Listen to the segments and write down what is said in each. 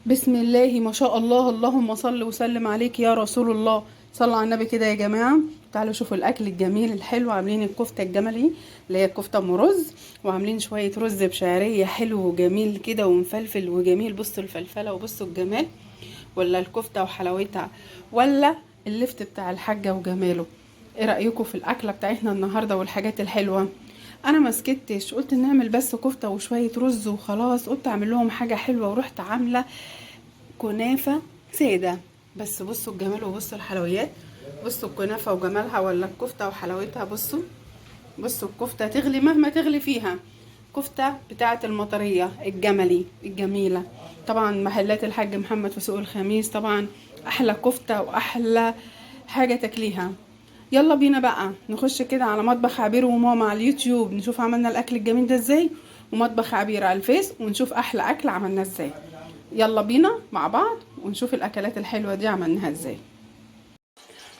بسم الله ما شاء الله، اللهم صل وسلم عليك يا رسول الله. صلوا على النبي كده يا جماعة. تعالوا شوفوا الأكل الجميل الحلو. عاملين الكفتة الجملي اللي هي الكفتة أم رز، وعاملين شوية رز بشعرية حلو وجميل كده ومفلفل وجميل. بصوا الفلفلة وبصوا الجمال، ولا الكفتة وحلاوتها، ولا اللفت بتاع الحاجة وجماله. ايه رأيكم في الأكلة بتاعتنا النهاردة والحاجات الحلوة؟ انا ما سكتش، قلت نعمل بس كفته وشويه رز وخلاص. قلت اعمل لهم حاجه حلوه ورحت عامله كنافة سادة. بس بصوا الجمال وبصوا الحلويات. بصوا الكنافة وجمالها، ولا الكفتة وحلاوتها. بصوا الكفتة تغلي مهما تغلي فيها. كفتة بتاعة المطرية الجملي الجميلة. طبعا محلات الحاج محمد في سوق الخميس، طبعا أحلى كفتة وأحلى حاجة تاكليها. يلا بينا بقى نخش كده على مطبخ عبير وماما على اليوتيوب، نشوف عملنا الأكل الجميل ده ازاي، ومطبخ عبير على الفيس، ونشوف أحلى أكل عملناه ازاي. يلا بينا مع بعض ونشوف الاكلات الحلوه دي عملناها ازاي.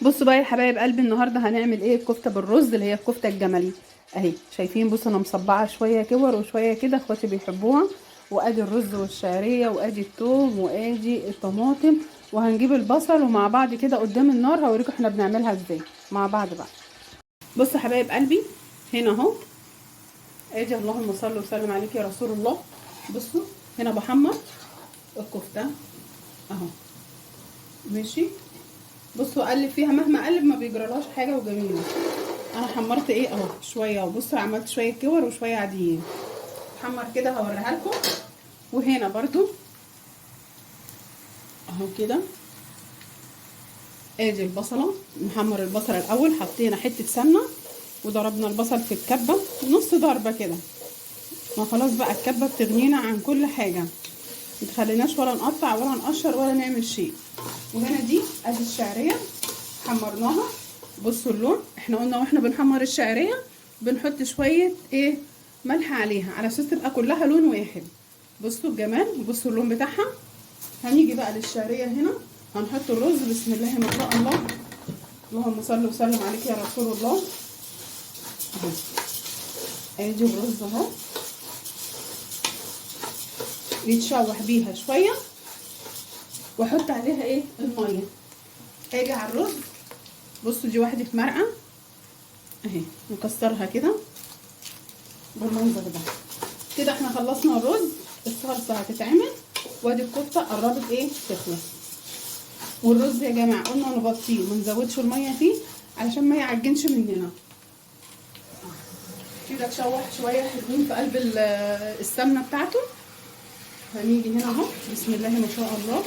بصوا بقى يا حبايب قلبي، النهارده هنعمل ايه؟ الكفته بالرز اللي هي الكفته الجملي اهي. شايفين؟ بصوا انا مصبعه شويه كور وشويه كده، اخواتي بيحبوها. وادي الرز والشعريه، وادي الثوم، وادي الطماطم، وهنجيب البصل، ومع بعض كده قدام النار هوريكم احنا بنعملها ازاي مع بعض بقى. بصوا يا حبايب قلبي، هنا اهو ادي اللهم صل وسلم عليك يا رسول الله. بصوا هنا بحمر الكفته اهو، ماشي. بصوا اقلب فيها، مهما اقلب ما بيجرالهاش حاجه وجميله. انا حمرت ايه اهو شويه، وبصوا عملت شويه كور وشويه عاديين. حمر كده هوريها لكم. وهنا برضو اهو كده ادي البصله. نحمر البصله الاول، حطينا حته سمنه وضربنا البصل في الكبه نص ضربه كده. ما خلاص بقى الكبه بتغنينا عن كل حاجه، متخليناش ولا نقطع ولا نقشر ولا نعمل شيء. وهنا دي ادي الشعريه حمرناها. بصوا اللون، احنا قلنا واحنا بنحمر الشعريه بنحط شويه ايه ملح عليها على اساس تبقى كلها لون واحد. بصوا الجمال وبصوا اللون بتاعها. هنيجي بقى للشعريه هنا، هنحط الرز. بسم الله ما شاء الله، اللهم صل وسلم عليك يا رسول الله. اهو ادي الرز اهو، يتشوح بيها شويه واحط عليها ايه الميه. اجي على الرز، بصوا دي واحده مرقه اهي، نكسرها كده بالمنظر ده. كده احنا خلصنا الرز، الصلصه هتتعمل، وادي الكفته قربت ايه تخلص. والرز يا جماعه قلنا نغطيه ما نزودش الميه فيه علشان ما يعجنش مننا. كده تشوح شويه حلوين في قلب السمنه بتاعته. هنيجي هنا اهو، بسم الله ما شاء الله.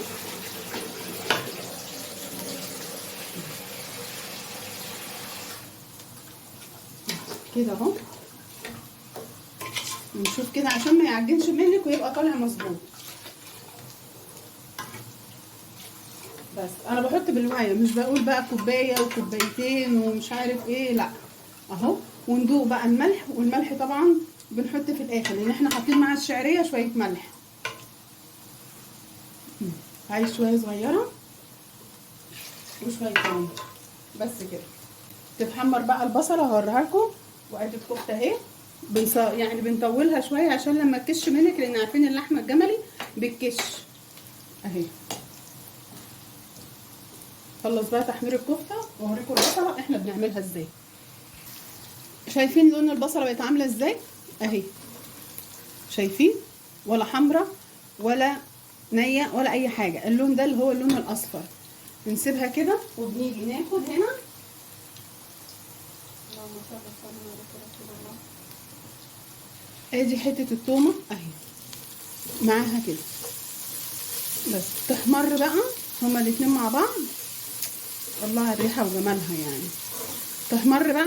كده اهو نشوف كده عشان ما يعجنش منك ويبقى طالع مظبوط. بس انا بحط بالوعيه، مش بقول بقى كوبايه وكوبايتين ومش عارف ايه، لا اهو. وندوق بقى الملح، والملح طبعا بنحط في الاخر لان احنا حاطين مع الشعريه شويه ملح. عايز شويه صغيره وشويه تاني بس كده. تتحمر بقى البصله هوريها لكم. وادي الكفته اهي، يعني بنطولها شويه عشان لما تكش منك، لان عارفين اللحمه الجملي بتكش اهي. خلص بقى تحمير الكفته واوريكم البصله احنا بنعملها ازاي. شايفين لون البصله بقت عامله ازاي اهي؟ شايفين؟ ولا حمرا ولا نيه ولا اي حاجه، اللون ده اللي هو اللون الاصفر. بنسيبها كده وبنيجي ناخد هنا ادي حته التومه اهي معاها كده، بس تحمر بقى هما الاتنين مع بعض. الله على الريحه وجمالها يعني. تحمر بقى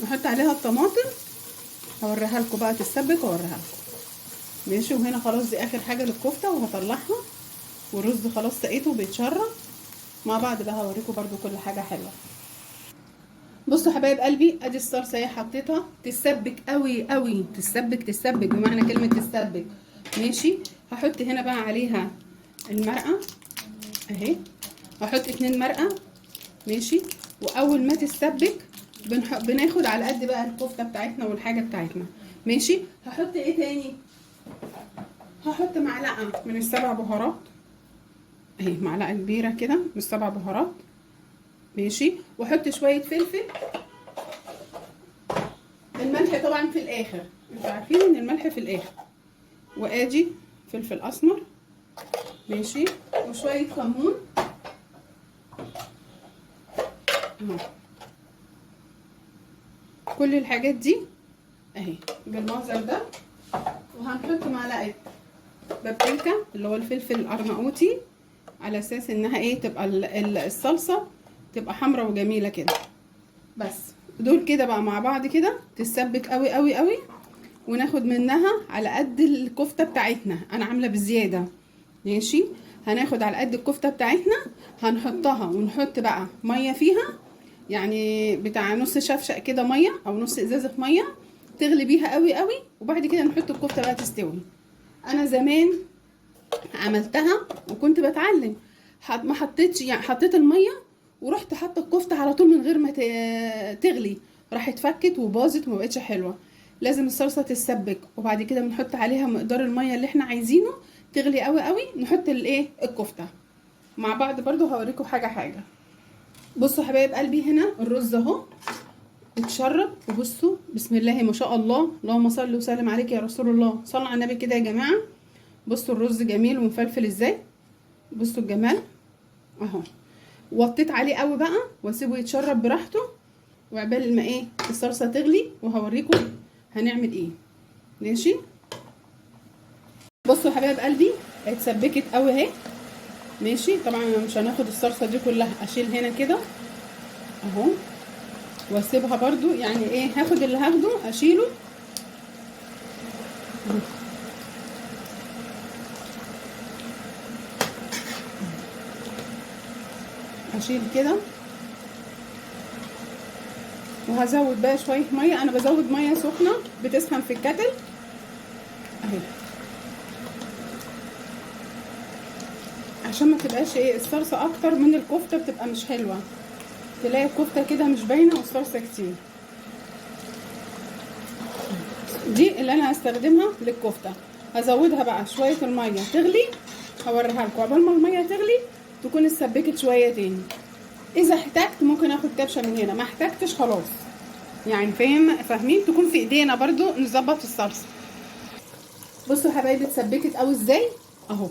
نحط عليها الطماطم، هوريها لكم بقى تتسبك واوريها لكم. ماشي. وهنا خلاص دي اخر حاجه للكفته وهطلعها، والرز خلاص سقيته وبيتشرب مع بعض بقى. هوريكم برده كل حاجه حلوه. بصوا حبايب قلبي، ادي الصلصه اهي حطيتها تتسبك قوي قوي، تتسبك بمعنى كلمه تتسبك. ماشي. هحط هنا بقى عليها المرقه اهي، هحط 2 مرقه. ماشي. واول ما تتسبك بناخد على قد بقى الكفته بتاعتنا والحاجه بتاعتنا. ماشي. هحط ايه تاني؟ هحط معلقه من السبع بهارات اهي، معلقه كبيره كده من السبع بهارات ماشي. واحط شويه فلفل. الملح طبعا في الاخر، انتوا عارفين ان الملح في الاخر. وادي فلفل اسمر ماشي، وشويه كمون اهو. كل الحاجات دي اهي بالمنظر ده. وهنحط معلقه بابريكا اللي هو الفلفل الارناؤوطي، على اساس انها ايه تبقى الصلصه تبقى حمرا وجميله كده. بس دول كده بقى مع بعض كده تتسبك قوي قوي قوي، وناخد منها على قد الكفته بتاعتنا. انا عامله بزياده ماشي. هناخد على قد الكفته بتاعتنا، هنحطها ونحط بقى ميه فيها، يعني بتاع نص شفشق كده ميه او نص ازازه ميه تغلي بيها قوي قوي. وبعد كده نحط الكفته بقى تستوي. انا زمان عملتها وكنت بتعلم، ما حطيتش يعني، حطيت الميه ورحت حاطه الكفته على طول من غير ما تغلي، راحت فكت وباظت وما بقتش حلوه. لازم الصلصه تتسبك وبعد كده بنحط عليها مقدار الميه اللي احنا عايزينه، تغلي قوي قوي نحط الايه الكفته مع بعض. برضو هوريكم حاجه. بصوا حبايب قلبي، هنا الرز اهو اتشرب، وبصوا بسم الله ما شاء الله، اللهم صل وسلم عليك يا رسول الله. صلوا على النبي كده يا جماعه. بصوا الرز جميل ومفلفل ازاي، بصوا الجمال اهو. وطيت عليه قوي بقى واسيبه يتشرب براحته، وعبال ما ايه الصلصه تغلي وهوريكم هنعمل ايه ماشي. بصوا يا حبايب قلبي اتسبكت قوي اهي ماشي. طبعا مش هناخد الصلصه دي كلها، اشيل هنا كده اهو واسيبها برضو، يعني ايه هاخد اللي هاخده اشيله اهو. اشيل كده وهزود بقى شويه ميه. انا بزود ميه سخنه بتسخن في الكتل اهي، عشان ما تبقاش ايه الصلصه اكتر من الكفته بتبقى مش حلوه، تلاقي الكفته كده مش باينه والصلصه كتير. دي اللي انا هستخدمها للكفته. هزودها بقى شويه الميه تغلي، هوريها لكم عقبال ما الميه تغلي تكون اتسبكت شويه تاني. اذا احتجت ممكن اخد كبشه من هنا، ما احتجتش خلاص يعني فاهمين، تكون في ايدينا برضو نظبط الصلصه. بصوا يا حبايبي اتسبكت قوي ازاي اهو.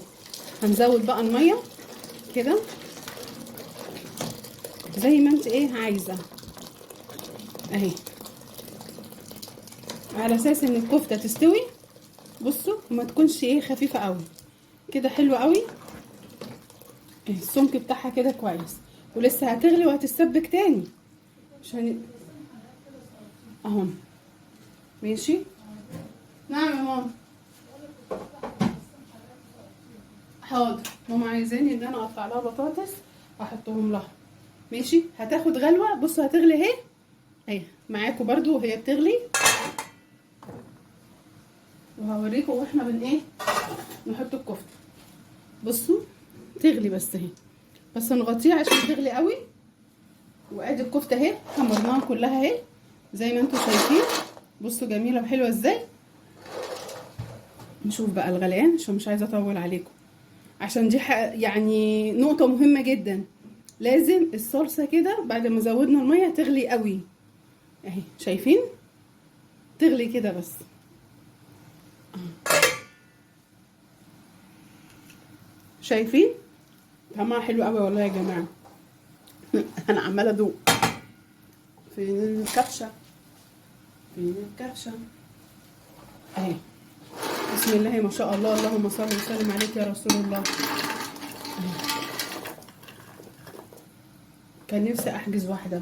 هنزود بقى الميه كده زي ما انت ايه عايزه اهي، على اساس ان الكفته تستوي. بصوا وما تكونش ايه خفيفه قوي كده، حلوه قوي السمك بتاعها كده كويس، ولسه هتغلي وهتتسبك تاني عشان اهو ماشي. نعم يا ماما. حاضر، ماما عايزاني ان انا اقطع لها بطاطس احطهم لها ماشي. هتاخد غلوه. بصوا هتغلي اهي اهي معاكم برضو وهي بتغلي، وهوريكم واحنا ايه نحط الكفته. بصوا تغلي بس اهي، بس نغطيها عشان تغلي قوي. وادي الكفته اهي حمرناها كلها اهي زي ما انتم شايفين. بصوا جميله وحلوه ازاي. نشوف بقى الغليان عشان مش عايزه اطول عليكم، عشان دي يعني نقطه مهمه جدا. لازم الصلصه كده بعد ما زودنا الميه تغلي قوي اهي، شايفين تغلي كده بس شايفين طعمها حلو قوي والله يا جماعه. انا عماله ادوق. فين الكبشه، فين الكبشه اهي. بسم الله ما شاء الله، اللهم صل وسلم عليك يا رسول الله. كان نفسي احجز واحده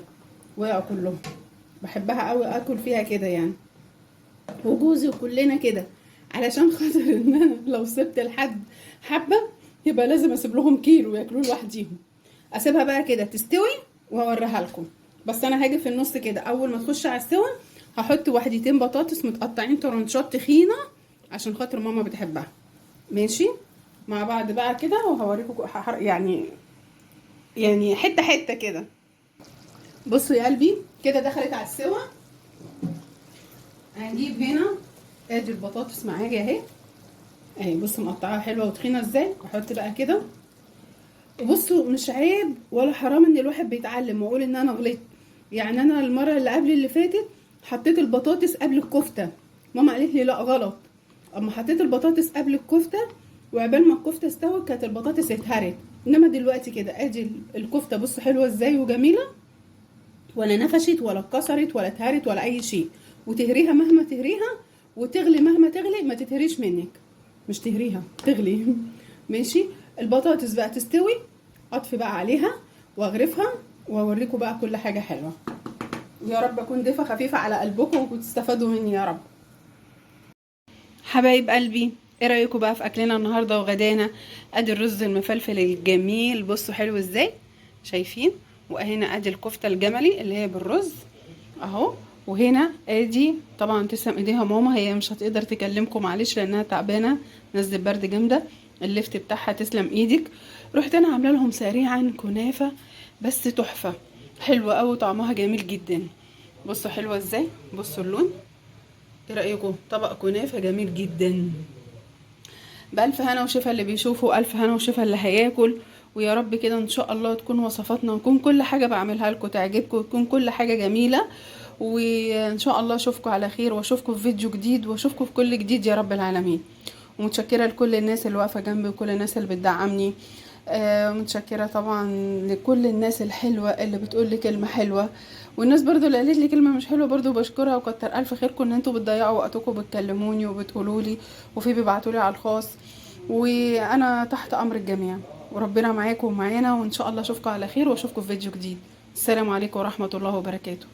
واكل لهم، بحبها قوي اكل فيها كده يعني، وجوزي وكلنا كده، علشان خاطر ان انا لو سبت لحد حبه يبقى لازم اسيب لهم كيلو ياكلوه لوحديهم. اسيبها بقى كده تستوي وهوريها لكم. بس انا هاجي في النص كده اول ما تخش على السوا هحط وحدتين بطاطس متقطعين طرنشات تخينه عشان خاطر ماما بتحبها ماشي. مع بعض بقى كده وهوريكم يعني حته حته كده. بصوا يا قلبي كده دخلت على السوا. هنجيب هنا ادي البطاطس معايا اهي اهي بصوا مقطعاها حلوه وتخينه ازاي. احط بقى كده. وبصوا مش عيب ولا حرام ان الواحد بيتعلم واقول ان انا غلطت. يعني انا المره اللي قبل اللي فاتت حطيت البطاطس قبل الكفته. ماما قالت لي لا غلط. اما حطيت البطاطس قبل الكفته وعبال ما الكفته استوت كانت البطاطس اتهرت. انما دلوقتي كده ادي الكفته بصوا حلوه ازاي وجميله، ولا نفشت ولا اتكسرت ولا اتهرت ولا اي شيء. وتهريها مهما تهريها، وتغلي مهما تغلي، ما تتهريش منك. مش تهريها، تغلي. ماشي. البطاطس بقى تستوي، اطفي بقى عليها واغرفها واوريكم بقى كل حاجه حلوه. يا رب اكون ضيفه خفيفه على قلبكم وتستفادوا مني يا رب. حبايب قلبي، ايه رايكم بقى في اكلنا النهارده وغدانا؟ ادي الرز المفلفل الجميل بصوا حلو ازاي، شايفين؟ وهنا ادي الكفته الجملي اللي هي بالرز اهو. وهنا ادي طبعا تسلم ايديها ماما، هي مش هتقدر تكلمكم معلش لانها تعبانه، نزل برد جامده. اللفت بتاعها تسلم ايدك. رحت انا عامله لهم سريعا كنافه بس تحفه، حلوه قوي طعمها جميل جدا. بصوا حلوه ازاي، بصوا اللون. ايه رايكم؟ طبق كنافه جميل جدا. بألف هنا وشفا اللي بيشوفوا، ألف هنا وشفا اللي هياكل. ويا رب كده ان شاء الله تكون وصفاتنا وتكون كل حاجة بعملها لكم تعجبكم وتكون كل حاجة جميلة. وان شاء الله اشوفكم على خير واشوفكم في فيديو جديد واشوفكم في كل جديد يا رب العالمين. ومتشكرة لكل الناس اللي واقفة جنبي وكل الناس اللي بتدعمني. متشكرة طبعا لكل الناس الحلوة اللي بتقول لي كلمة حلوة. والناس برضو اللي قالت لي كلمة مش حلوة برضو بشكرها وكتر ألف خيركم ان انتوا بتضيعوا وقتكم بتكلموني وبتقولوا لي، وفي بيبعتوا لي على الخاص. وانا تحت امر الجميع، وربنا معاكم ومعانا، وان شاء الله اشوفكم على خير واشوفكم في فيديو جديد. السلام عليكم ورحمة الله وبركاته.